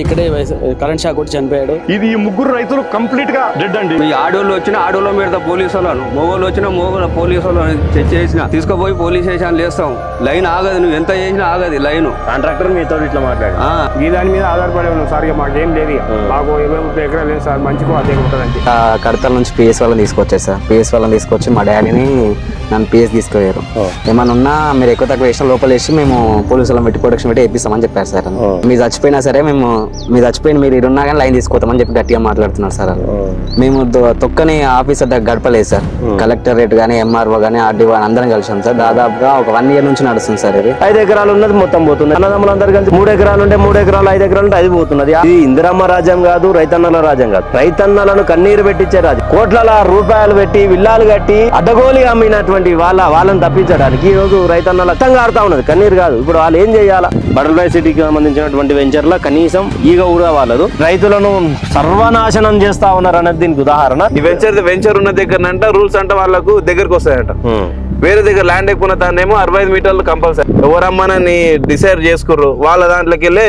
ఇక్కడే current shock కొట్టి చనిపోయాడు. ఇది ఈ ముగ్గురు రైతులు కంప్లీట్ గా డెడ్ అండి. ఈ ఆడోళ్ళు వచ్చిన ఆడోళ్ళ మీద పోలీసు వాళ్ళను, మొగోళ్ళు వచ్చిన మొగోళ్ళ పోలీసు వాళ్ళని చేసిన తీసుకుపోయి పోలీస్ స్టేషన్ లేస్తాం. లైన్ ఆగదు, నువ్వు ఎంత చేసినా ఆగదు లైన్. కాంట్రాక్టర్ మీతో ఇట్లా మాట్లాడు ఈ దాని మీద ఆధారపడి ఉన్నాం సార్. మాకేం లేదు, మాకు 20-30 ఎకరాలు లేదు సార్. మంచిగా అదే ఉంటుందండి. కడతల నుంచి పిఎస్ వాళ్ళని తీసుకొచ్చారు సార్. పిఎస్ వాళ్ళని తీసుకొచ్చి మా డాడీని నన్ను పిఎస్ తీసుకుపోయారు. ఏమన్నా ఉన్నా మీరు ఎక్కువ తక్కువ వేసిన లోపల వేసి మేము పోలీసు వాళ్ళని పెట్టి ప్రొటెక్షన్ పెట్టి వేపిస్తామని చెప్పారు సార్. మీరు చచ్చిపోయినా సరే మీరు చచ్చిపోయిన మీరు ఇరున్నా కానీ లైన్ తీసుకోతామని చెప్పి గట్టిగా మాట్లాడుతున్నారు సార్. మేము తొక్కని ఆఫీసర్ దగ్గర గడపలేదు సార్. కలెక్టరేట్ కానీ ఎంఆర్ఓ కానీ ఆర్డీఓ అని అందరం కలిసాం సార్. దాదాపుగా ఒక 1 year నుంచి నడుస్తుంది సార్. ఇది 5 ఎకరాలు ఉన్నది మొత్తం పోతుంది. అన్నదమ్ములందరూ కలిసి 3 ఎకరాలు ఉంటే 3 ఎకరాలు, 5 ఎకరాలు ఉంటే 5 పోతున్నది. ఇది ఇందిరమ్మ రాజ్యం కాదు, రైతన్నల రాజ్యం కాదు. రైతన్నలను కన్నీరు పెట్టించే రాజ్యం. కోట్ల రూపాయలు పెట్టి విల్లాలు కట్టి అడ్డగోలి అమ్మినటువంటి వాళ్ళని తప్పించడానికి ఈ రోజు రైతన్నల రక్తం కారుతా ఉన్నది, కన్నీరు కాదు. ఇప్పుడు వాళ్ళు ఏం చేయాలా? బటర్ఫ్లై సిటీకి సంబంధించినటువంటి వెంచర్ల కనీసం ఈగ కూడా వాళ్ళదు. రైతులను సర్వనాశనం చేస్తా ఉన్నారు అనేది దీనికి ఉదాహరణ. ఈ వెంచర్ ఉన్న దగ్గర రూల్స్ అంటే వాళ్ళకు దగ్గరకు వస్తాయంట. వేరే దగ్గర ల్యాండ్ ఎక్కువ దాన్నేమో 65 మీటర్లు కంపల్సరీ. ఎవరమ్మని డిసైడ్ చేసుకుర్రు వాళ్ళ దాంట్లోకి వెళ్ళి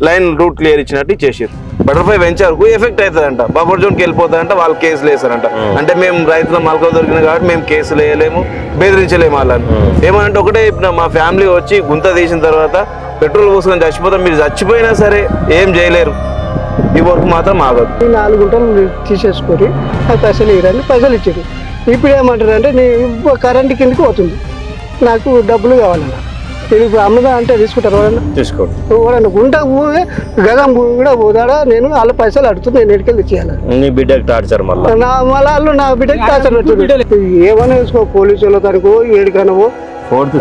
లైన్ రూట్ క్లియర్ ఇచ్చినట్టు చేసారు. బటర్ఫ్లై వెంచర్ కు ఎఫెక్ట్ అవుతుందంట, బఫర్ జోన్కి వెళ్ళిపోతారంట, వాళ్ళు కేసులు వేస్తారంట. అంటే మేము రైతుల మలక దొరికిన కాబట్టి మేము కేసులు వేయలేము, బెదిరించలేము వాళ్ళని. ఏమంటే ఒకటే మా ఫ్యామిలీ వచ్చి గుంత తీసిన తర్వాత పెట్రోల్ పోసుకొని చచ్చిపోతాం. మీరు చచ్చిపోయినా సరే ఏం చేయలేరు. ఈ వర్క్ మాత్రం ఆగదు. 4 గుంటలు తీసేసుకొని ఆ పైసలు ఇవ్వడానికి పైసలు ఇచ్చారు. ఇప్పుడు ఏమంటారు అంటే నీ కరెంట్ కిందకి పోతుంది, నాకు డబ్బులు కావాలన్న. నేను ఇప్పుడు అమ్మదా అంటే తీసుకుంటారు ఎవరన్నా గుంట గగం కూడా పోతాడా? నేను వాళ్ళ పైసలు అడుగుతుంది, నేను ఎడికెళ్ళి తెచ్చేయాలి. నీ బిడ్డకి టార్చర్ మళ్ళీ వాళ్ళు నా బిడ్డకి టార్చర్ పెడుతుంది. ఏమైనా వేసుకో, పోలీసు వాళ్ళ తనకో ఏడికనవో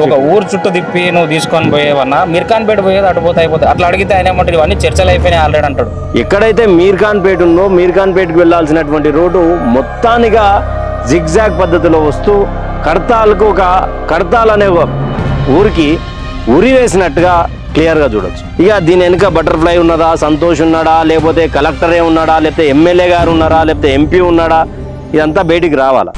ఒక ఊరు చుట్టూ తిప్పి నువ్వు తీసుకొని పోయేవన్నా మీర్ఖాన్పేట పోయేది అటుపోతే అయిపోతాయి. అట్లా అడిగితే ఆయన ఏమంటారు, ఇవన్నీ చర్చలు అయిపోయినాయి ఆల్రెడీ అంటాడు. ఎక్కడైతే మీర్ఖాన్పేట ఉందో మీర్ఖాన్పేటకి వెళ్లాల్సినటువంటి రోడ్డు మొత్తానిగా జిగ్జాగ్ పద్ధతిలో వస్తూ కడతాల్ అనే ఊరికి ఉరి వేసినట్టుగా క్లియర్గా చూడొచ్చు. ఇక దీని వెనుక బటర్ఫ్లై ఉన్నదా, సంతోష్ ఉన్నాడా, లేకపోతే కలెక్టరే ఉన్నాడా, లేకపోతే ఎమ్మెల్యే గారు ఉన్నారా, లేకపోతే ఎంపీ ఉన్నాడా, ఇదంతా బయటికి రావాలా.